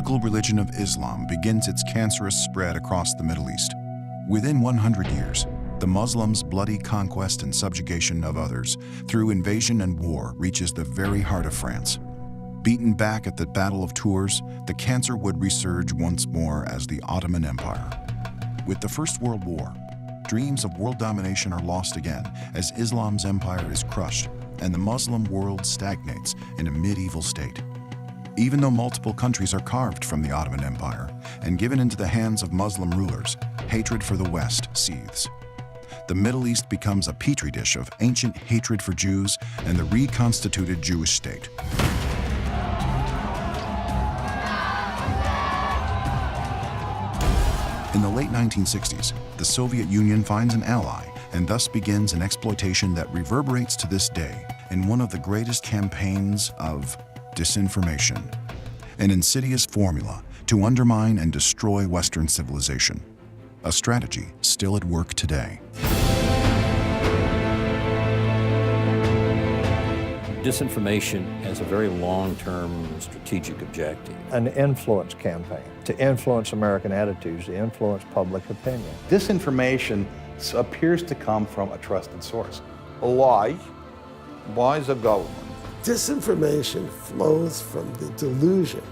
fanatical religion of Islam begins its cancerous spread across the Middle East. Within 100 years, the Muslims' bloody conquest and subjugation of others through invasion and war reaches the very heart of France. Beaten back at the Battle of Tours, the cancer would resurge once more as the Ottoman Empire. With the First World War, dreams of world domination are lost again as Islam's empire is crushed and the Muslim world stagnates in a medieval state. Even though multiple countries are carved from the Ottoman Empire and given into the hands of Muslim rulers, hatred for the West seethes. The Middle East becomes a petri dish of ancient hatred for Jews and the reconstituted Jewish state. In the late 1960s, the Soviet Union finds an ally and thus begins an exploitation that reverberates to this day in one of the greatest campaigns of disinformation, an insidious formula to undermine and destroy Western civilization, a strategy still at work today. Disinformation has a very long-term strategic objective. An influence campaign to influence American attitudes, to influence public opinion. Disinformation appears to come from a trusted source. A lie by the government. Disinformation flows from the delusion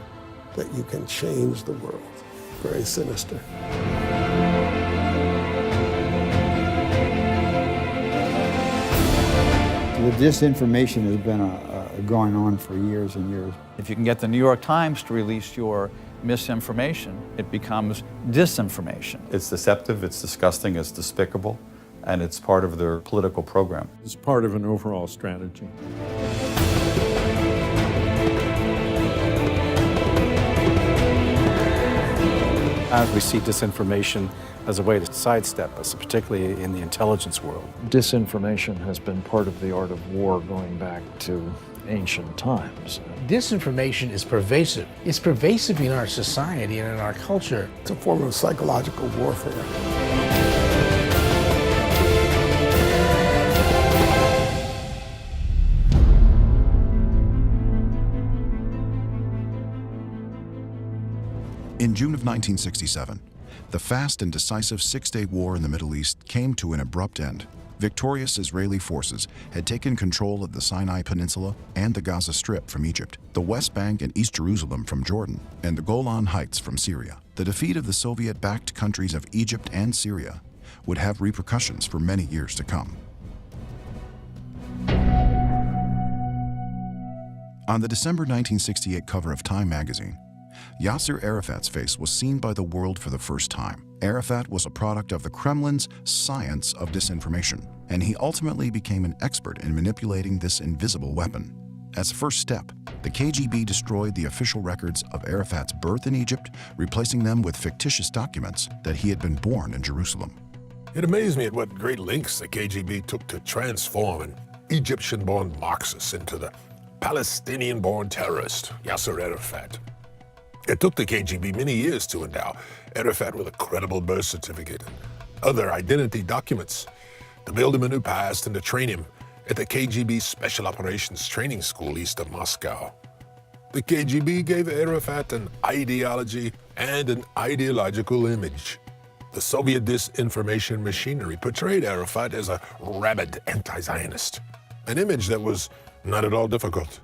that you can change the world. Very sinister. The disinformation has been going on for years and years. If you can get the New York Times to release your misinformation, it becomes disinformation. It's deceptive, it's disgusting, it's despicable, and it's part of their political program. It's part of an overall strategy. As we see disinformation as a way to sidestep us, particularly in the intelligence world. Disinformation has been part of the art of war going back to ancient times. Disinformation is pervasive. It's pervasive in our society and in our culture. It's a form of psychological warfare. In June of 1967, the fast and decisive Six-Day War in the Middle East came to an abrupt end. Victorious Israeli forces had taken control of the Sinai Peninsula and the Gaza Strip from Egypt, the West Bank and East Jerusalem from Jordan, and the Golan Heights from Syria. The defeat of the Soviet-backed countries of Egypt and Syria would have repercussions for many years to come. On the December 1968 cover of Time magazine, Yasser Arafat's face was seen by the world for the first time. Arafat was a product of the Kremlin's science of disinformation, and he ultimately became an expert in manipulating this invisible weapon. As a first step, the KGB destroyed the official records of Arafat's birth in Egypt, replacing them with fictitious documents that he had been born in Jerusalem. It amazed me at what great lengths the KGB took to transform an Egyptian-born Marxist into the Palestinian-born terrorist, Yasser Arafat. It took the KGB many years to endow Arafat with a credible birth certificate and other identity documents, to build him a new past and to train him at the KGB Special Operations Training School east of Moscow. The KGB gave Arafat an ideology and an ideological image. The Soviet disinformation machinery portrayed Arafat as a rabid anti-Zionist, an image that was not at all difficult.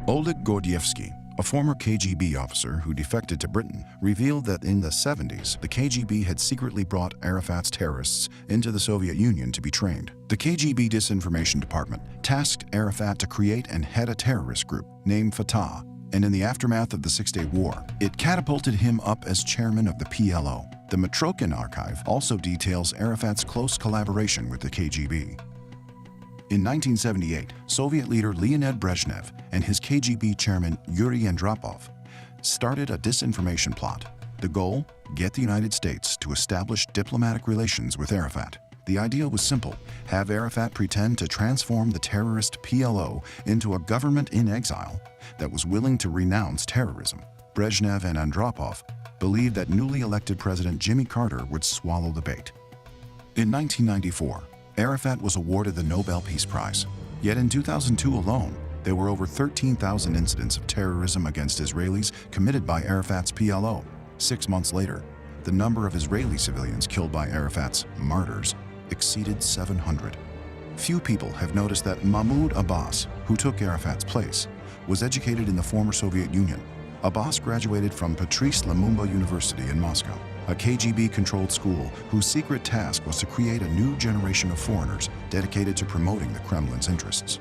Oleg Gordievsky, a former KGB officer who defected to Britain, revealed that in the 70s, the KGB had secretly brought Arafat's terrorists into the Soviet Union to be trained. The KGB disinformation department tasked Arafat to create and head a terrorist group named Fatah, and in the aftermath of the Six-Day War, it catapulted him up as chairman of the PLO. The Matrokin archive also details Arafat's close collaboration with the KGB. In 1978, Soviet leader Leonid Brezhnev and his KGB chairman Yuri Andropov started a disinformation plot. The goal? Get the United States to establish diplomatic relations with Arafat. The idea was simple: have Arafat pretend to transform the terrorist PLO into a government in exile that was willing to renounce terrorism. Brezhnev and Andropov believed that newly elected President Jimmy Carter would swallow the bait. In 1994, Arafat was awarded the Nobel Peace Prize. Yet in 2002 alone, there were over 13,000 incidents of terrorism against Israelis committed by Arafat's PLO. 6 months later, the number of Israeli civilians killed by Arafat's martyrs exceeded 700. Few people have noticed that Mahmoud Abbas, who took Arafat's place, was educated in the former Soviet Union. Abbas graduated from Patrice Lumumba University in Moscow, a KGB-controlled school whose secret task was to create a new generation of foreigners dedicated to promoting the Kremlin's interests.